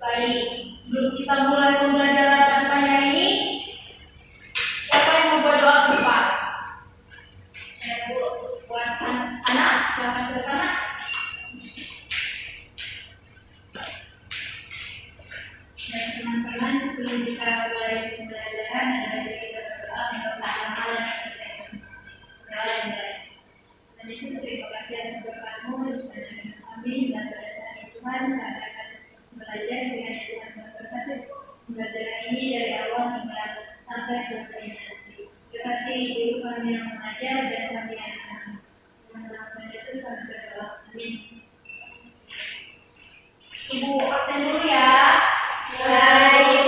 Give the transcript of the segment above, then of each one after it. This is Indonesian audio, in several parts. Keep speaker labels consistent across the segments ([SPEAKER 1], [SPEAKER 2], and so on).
[SPEAKER 1] Baik, sebelum kita mulai pembelajaran pada pagi hari ini, siapa yang mau buat doa berupa? Saya buat anak, silakan ke depan. Dan teman-teman, sebelum kita mulai pembelajaran, ada kita berdoa merupakan hal yang percaya masing-masing. Dan itu terima kasih atas berkatmu, sebenarnya kami dan pada saat ini Tuhan, kami akan belajar dengan Tuhan berkati pembelajaran ini dari awal hingga sampai selesai nanti. Berarti Ibu kami yang mengajar dan kami yang akan melakukan Yesus kami berdoa. Amin. Ibu absen dulu ya. Baik.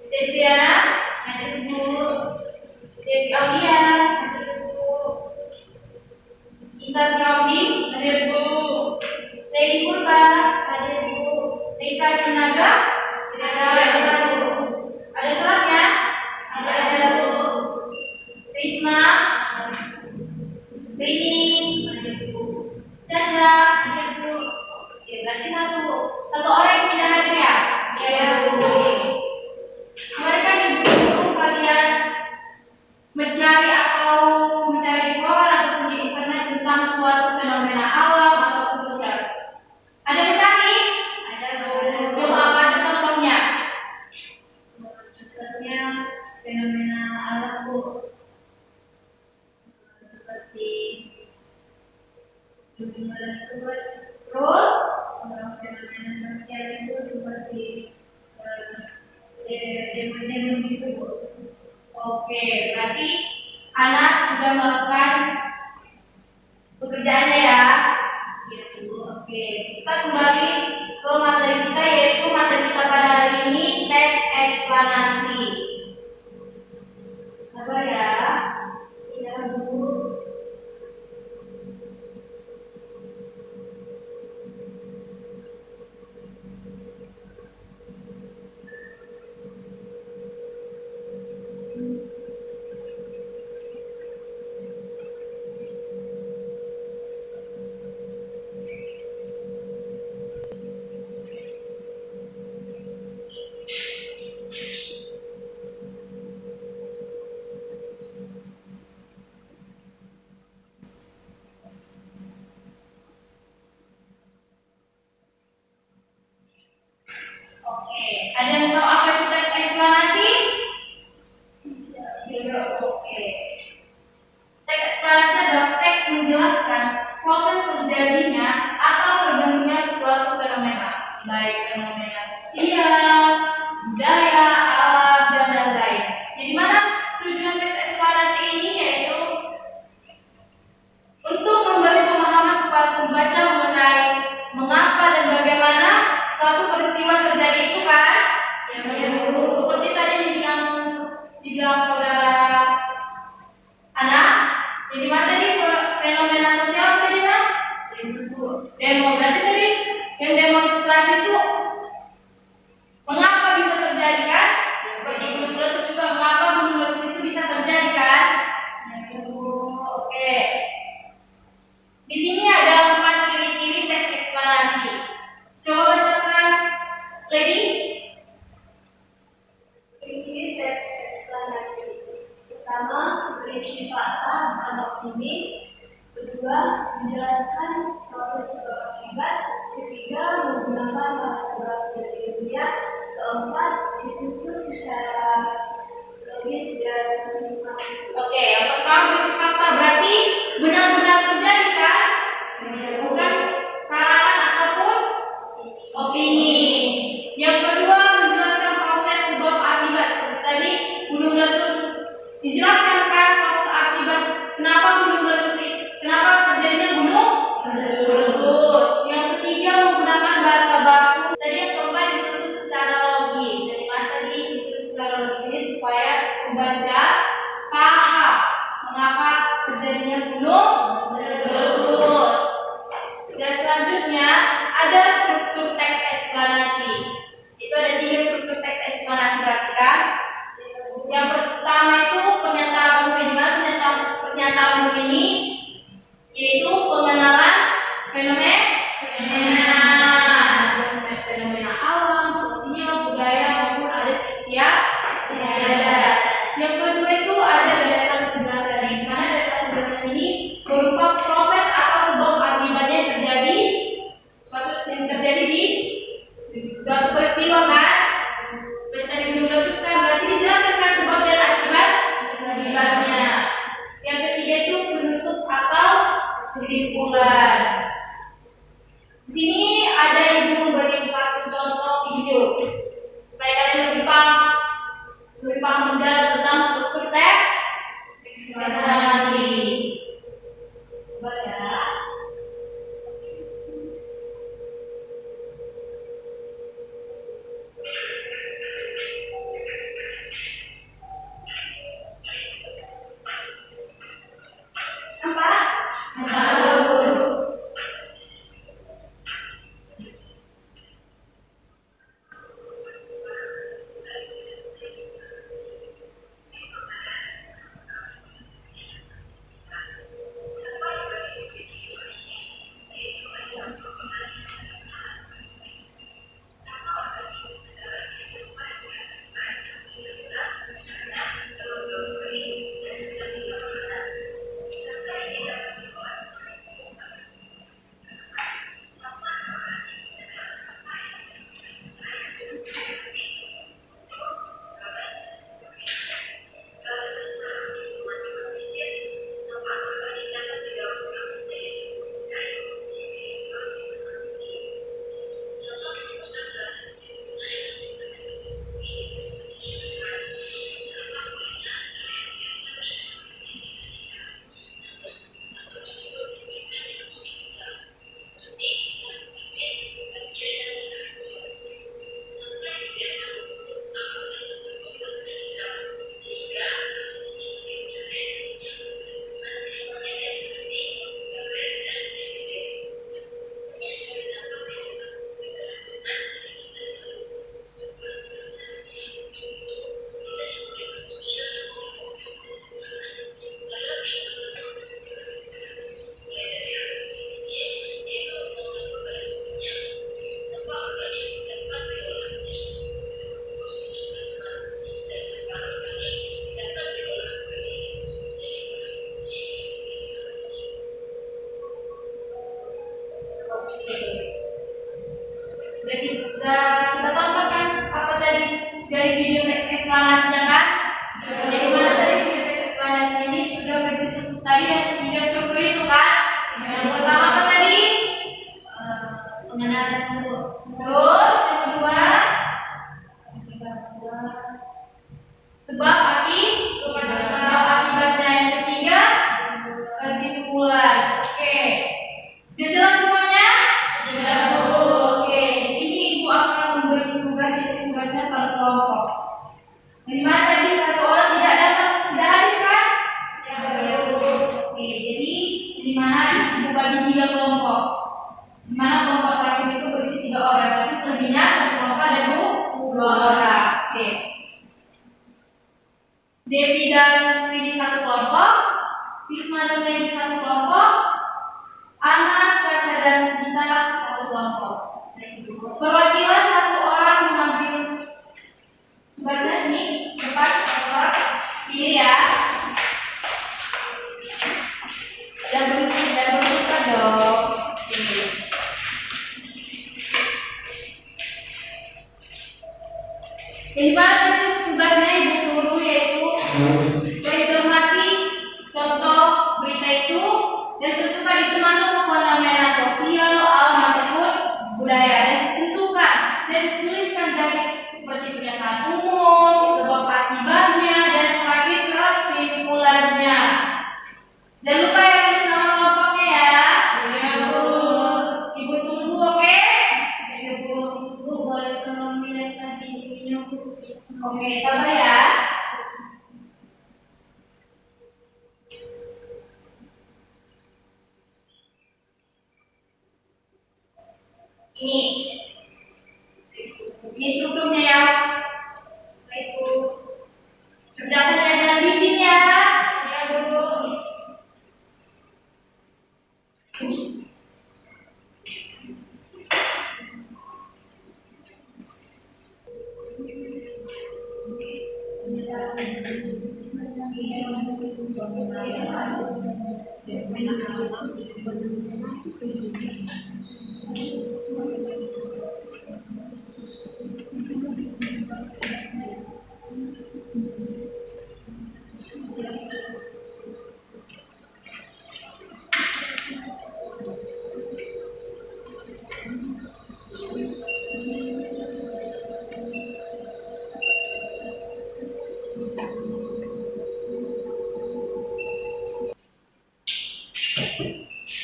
[SPEAKER 1] Desviana, hadir Bu. Dewi Aulia, hadir Bu. Ita Surabi, hadir Bu. Lady Purba, hadir Bu. Rika Sinaga, hadir Bu. Ada suratnya? Ada Bu. Risma, Rini, hadir Bu. Caca, hadir Bu. Oke, berarti satu orang yang tidak hadir ya? Iya Bu. Mereka ibu kalian mencari di koran ataupun di internet tentang suatu fenomena alam ataupun sosial. Ada mencari? Ada Bu. Coba apa aja contohnya? Contohnya fenomena alam Bu, seperti gunung meletus. Terus fenomena sosial itu seperti demo gitu Bu. Oke, berarti Anas sudah melakukan pekerjaannya ya. Iya Bu. Oke, kita kembali ke materi kita, yaitu materi kita pada hari ini teks eksplanasi. Apa ya? Iya Bu. Oke, ada yang tahu apa itu teks eksplanasi? Oke. Teks eksplanasi adalah teks menjelaskan proses terjadinya atau terbentuknya suatu fenomena, baik fenomena sosial, budaya, alam, dan lain-lain. Jadi mana tujuan teks eksplanasi ini, yaitu untuk memberi pemahaman kepada pembaca mengenai mengapa dan bagaimana suatu peristiwa terjadi itu kan? Ya, Bu. Seperti tadi dibilang saudara anak. Jadi materi fenomena sosial tadi kan? Demo. Berarti tadi yang demonstrasi itu mengapa bisa terjadi kan? Seperti gunung meletus juga, mengapa gunung meletus itu bisa terjadi kan? Ya, Bu. Oke. Di sini ada 4 ciri-ciri teks eksplanasi. Coba bacakan, Lady.
[SPEAKER 2] Ciri-ciri teks eksplanasi. Pertama, berisi fakta bukan opini. Kedua, menjelaskan proses sebab akibat. Ketiga, menggunakan bahasa baku dan ilmiah. Keempat, disusun secara logis dan sistematis.
[SPEAKER 1] Oke, yang pertama berisi fakta, berarti benar-benar terjadi kan? Bukan karangan ataupun opini. Yang kedua, menjelaskan proses sebab akibat. Seperti tadi gunung meletus, dijelaskan kan proses akibat kenapa gunung meletus itu, kenapa terjadinya gunung meletus. Yang ketiga, menggunakan bahasa baku. Tadi yang keempat, disusun secara logis. Jadi tadi disusun secara logis ini supaya pembaca paham Berarti kita tonton kan apa tadi dari video teks eksplanasinya kan? Jadi mana tadi video teks eksplanasi ini sudah berisikan tadi yang tiga struktur itu kan? Yang pertama apa tadi? Pengenalan dulu. Terus yang kedua sebab akibatnya. Yang ketiga kesimpulan. Oke. Sudah jelas semuanya? Sudah. Oke. Di sini ibu akan memberi tugasnya pada kelompok. Di mana tadi satu orang tidak hadir kan? Ya, betul. Oke. Jadi di mana ibu bagi 3 kelompok. Di mana kelompok terakhir itu berisi 3 orang. Berarti selebihnya satu kelompok ada 2 orang. Oke. Devi dan Tri di satu kelompok, Risma dan Devi di satu kelompok, Ana, Caca dan Gita satu kelompok. Perwakilan satu orang mengambil tugasnya sini, depan satu orang pilih ya. Dan berbuka dong. Jadi mana tugasnya ibu suruh yaitu mencermati contoh berita itu dan tentukan itu masuk fenomena sosial, alam ataupun budaya dan tentukan dan tuliskan dari seperti pernyataan umum, sebab akibatnya dan terakhir kesimpulannya. Jangan lupa ya tulis nama kelompoknya ya. Ibu tunggu, oke? Ibu boleh tolong dilihat tadi minum. Oke, sabar ya. Ini strukturnya ya. Baik Bu. Kerjakan ya, jangan bising ya. Ya Bu.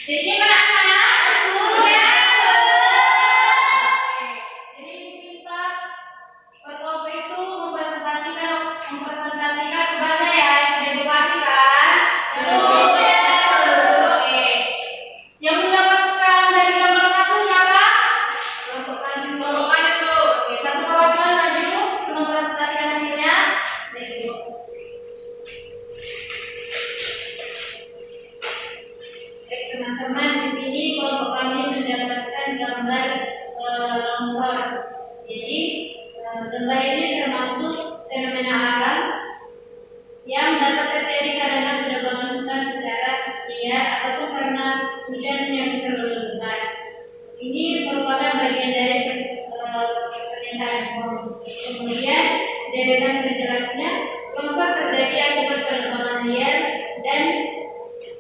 [SPEAKER 1] Di sini mana anak? Sudah. Jadi kita berkelompok itu mempresentasikan tugasnya ya yang sudah dikasih kan? Sudah. Oke. Yang mendapatkan dari gambar 1 siapa? Kelompok itu. Oke, satu perwakilan maju untuk mempresentasikan hasilnya. Teman-teman, di sini kelompok kami mendapatkan gambar longsor. Jadi gambar ini termasuk fenomena alam yang dapat terjadi karena penebangan hutan secara liar ataupun karena hujan yang terlalu lebat. Ini merupakan bagian dari pernyataan umum. Kemudian deretan penjelasnya, longsor terjadi akibat penebangan liar dan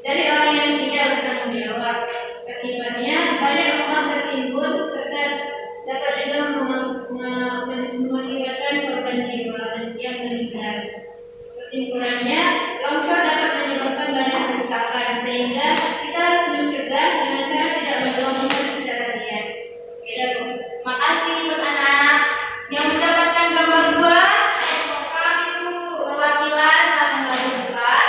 [SPEAKER 1] dari orang yang tidak bertanggung jawab. Akibatnya banyak rumah tertimbun serta dapat juga mengakibatkan korban jiwa yang meninggal. Kesimpulannya, longsor dapat menyebabkan banyak kerusakan sehingga kita harus mencegah dengan cara tidak membuang hutan secara liar. Makasih untuk anak-anak yang mendapatkan gambar 2. Kami itu perwakilan saat membantu depan.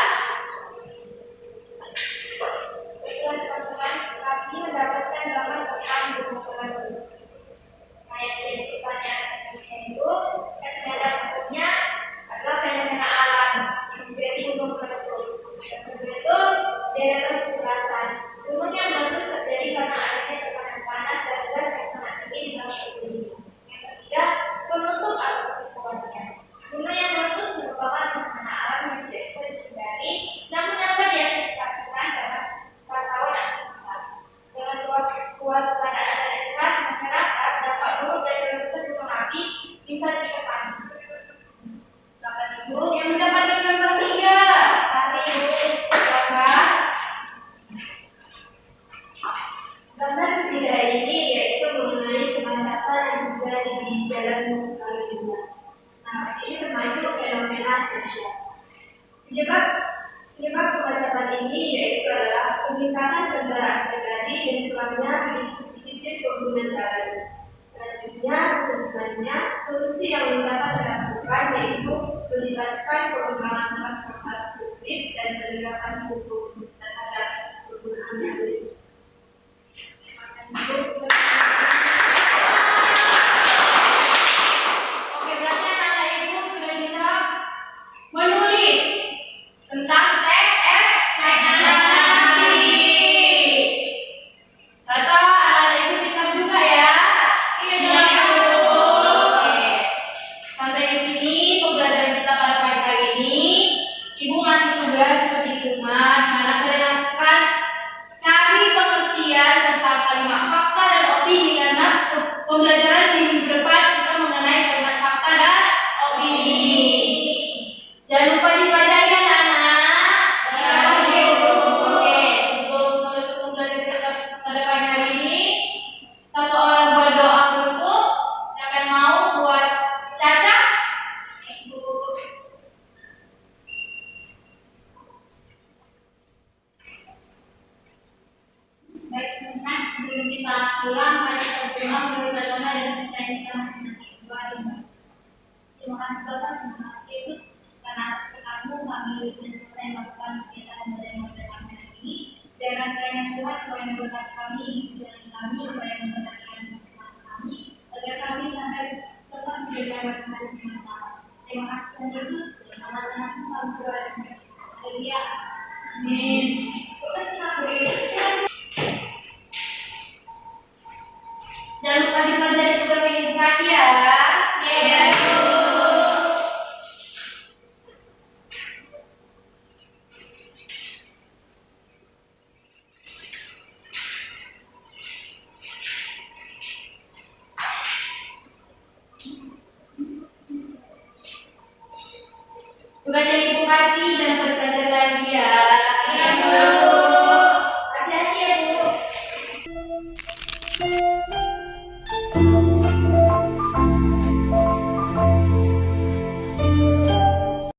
[SPEAKER 2] Kami mendapatkan gambar tentang gunung meletus. Kayak jadi pertanyaan itu, fenomena berikutnya adalah fenomena alam yang menjadi gunung meletus. Yang kedua itu deretan kekerasan. Gunung yang meletus terjadi karena adanya tekanan panas dan gas yang sangat tinggi di dalam tubuh. Yang ketiga, penutup atau kesimpulannya. Gunung yang meletus merupakan fenomena alam yang tidak bisa dihindari, namun dapat diantisipasikan dalam pantauan aktivitas. Dengan luas kewaspadaan dan edukasi masyarakat dapat buruk dan berlaku gunung api bisa ditekan.
[SPEAKER 1] Silakan Ibu yang mendapatkan nomor 3.
[SPEAKER 2] Kami Bapak. Gambar ketiga ini yaitu mengenai kemacetan yang terjadi di jalan lalu lintas. Nah, ini termasuk fenomena sosial. Penyebab kemacetan ini yaitu adalah peningkatan kendaraan pribadi dan kurangnya disiplin pengguna jalan. Selanjutnya, sebenarnya solusi yang dapat dilakukan yaitu melibatkan pengembangan transportasi publik dan penegakan hukum terhadap penggunaan lalu lintas.
[SPEAKER 1] Oke, berarti anak-anak Ibu sudah bisa menulis tentang teks ekspektasi. Atau anak-anak Ibu pintar juga ya? Iya, Bu. Oke. Sampai di sini pembelajaran kita pada pagi hari ini. Ibu ngasih tugas seperti di rumah, di mana kalian akan cari pengertian tentang kalimat fakta dan opini, karena pembelajaran di minggu depan kita mengenai kalimat fakta dan opini. Jangan lupa dipelajari anak-anak. Ya, Bu. Oke, sebelum menutup pembelajaran kita pada pagi hari ini, satu orang buat doa penutup. Siapa yang mau buat Caca? Ibu. Baik teman-teman, sebelum kita pulang, mari kita berdoa menurut agama dan percaya kita masing-masing. Doa Ibu. Terima kasih Bapak, terima kasih Yesus, karena atas berkat-Mu kami sudah selesai melakukan kegiatan belajar mengajar kami hari ini. Biarlah kiranya Tuhan Kau yang memberkati kami